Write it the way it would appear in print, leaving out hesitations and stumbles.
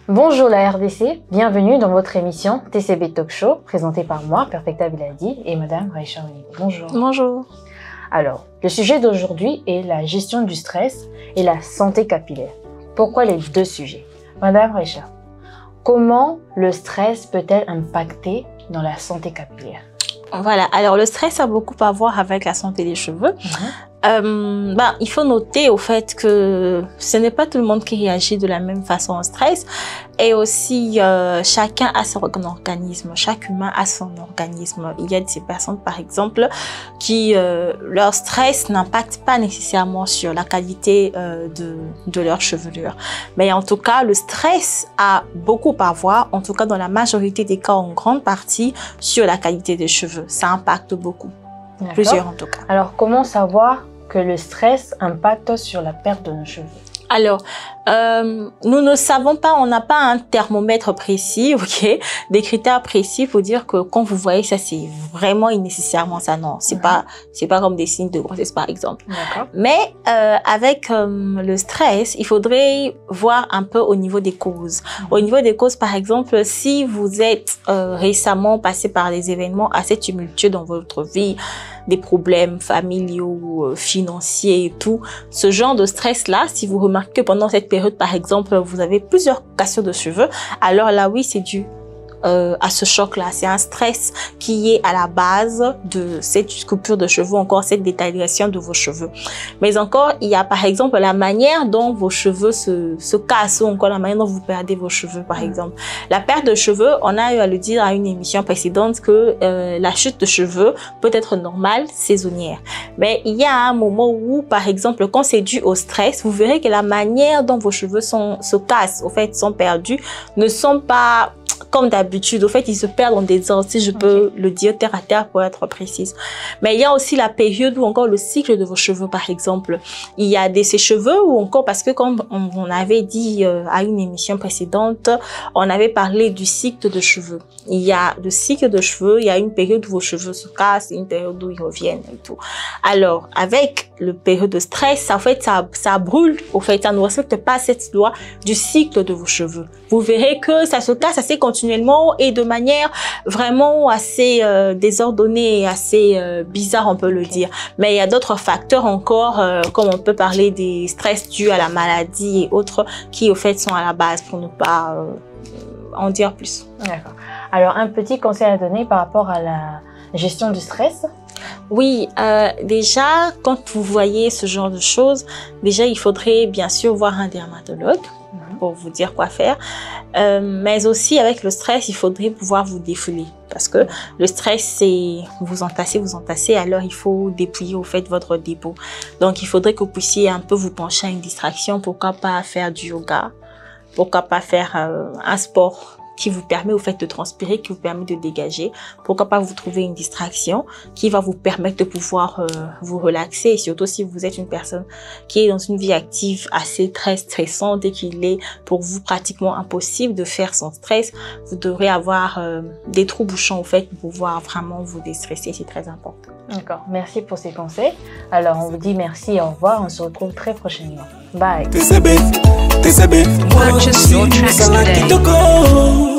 Bonjour la RDC, bienvenue dans votre émission TCB Talk Show, présentée par moi, Perfecta Biladi, et Madame Raïcha Oligo. Bonjour. Bonjour. Alors, le sujet d'aujourd'hui est la gestion du stress et la santé capillaire. Pourquoi les deux sujets? Madame Raïcha, comment le stress peut-elle impacter dans la santé capillaire? Voilà, alors le stress a beaucoup à voir avec la santé des cheveux. Il faut noter au fait que ce n'est pas tout le monde qui réagit de la même façon au stress, et aussi chacun a son organisme, chaque humain a son organisme. Il y a des personnes par exemple qui leur stress n'impacte pas nécessairement sur la qualité de leur chevelure, mais en tout cas le stress a beaucoup à voir, en tout cas dans la majorité des cas, en grande partie, sur la qualité des cheveux. Ça impacte beaucoup. Plusieurs en tout cas. Alors, comment savoir que le stress impacte sur la perte de nos cheveux? Alors, nous ne savons pas, on n'a pas un thermomètre précis, ok, des critères précis pour dire que quand vous voyez ça, c'est vraiment et nécessairement ça. Non, c'est pas comme des signes de grossesse par exemple. Mais avec le stress, il faudrait voir un peu au niveau des causes. Au niveau des causes, par exemple, si vous êtes récemment passé par des événements assez tumultueux dans votre vie, des problèmes familiaux, financiers et tout, ce genre de stress-là, si vous remarquez que pendant cette période, par exemple, vous avez plusieurs cassures de cheveux, alors là, oui, c'est dû à ce choc-là. C'est un stress qui est à la base de cette coupure de cheveux, encore cette détérioration de vos cheveux. Mais encore, il y a par exemple la manière dont vos cheveux se cassent, ou encore la manière dont vous perdez vos cheveux, par exemple. La perte de cheveux, on a eu à le dire à une émission précédente que la chute de cheveux peut être normale, saisonnière. Mais il y a un moment où, par exemple, quand c'est dû au stress, vous verrez que la manière dont vos cheveux se cassent, au fait, sont perdus, ne sont pas comme d'habitude. Au fait, ils se perdent dans des ordres, si je peux le dire terre à terre pour être précise. Mais il y a aussi la période où encore le cycle de vos cheveux, par exemple. Il y a des sèche-cheveux ou encore parce que comme on avait dit à une émission précédente, on avait parlé du cycle de cheveux. Il y a le cycle de cheveux, il y a une période où vos cheveux se cassent, une période où ils reviennent et tout. Alors, avec le période de stress, en fait, ça brûle. Au fait, ça ne respecte pas cette loi du cycle de vos cheveux. Vous verrez que ça se casse assez continuellement et de manière vraiment assez désordonnée et assez bizarre, on peut le dire. Mais il y a d'autres facteurs encore, comme on peut parler des stress dus à la maladie et autres, qui au fait sont à la base, pour ne pas en dire plus. D'accord. Alors, un petit conseil à donner par rapport à la gestion du stress? Oui, déjà, quand vous voyez ce genre de choses, déjà, il faudrait bien sûr voir un dermatologue pour vous dire quoi faire. Mais aussi, avec le stress, il faudrait pouvoir vous défouler. Parce que le stress, c'est vous entassez, alors il faut dépouiller au fait votre dépôt. Donc, il faudrait que vous puissiez un peu vous pencher à une distraction. Pourquoi pas faire du yoga? Pourquoi pas faire un sport qui vous permet au fait de transpirer, qui vous permet de dégager. Pourquoi pas vous trouver une distraction qui va vous permettre de pouvoir vous relaxer. Et surtout si vous êtes une personne qui est dans une vie active assez très stressante et qu'il est pour vous pratiquement impossible de faire sans stress, vous devrez avoir des trous bouchons au fait pour pouvoir vraiment vous déstresser. C'est très important. D'accord, merci pour ces conseils. Alors on vous dit merci et au revoir. On se retrouve très prochainement. Bye. Purchase your tracks today.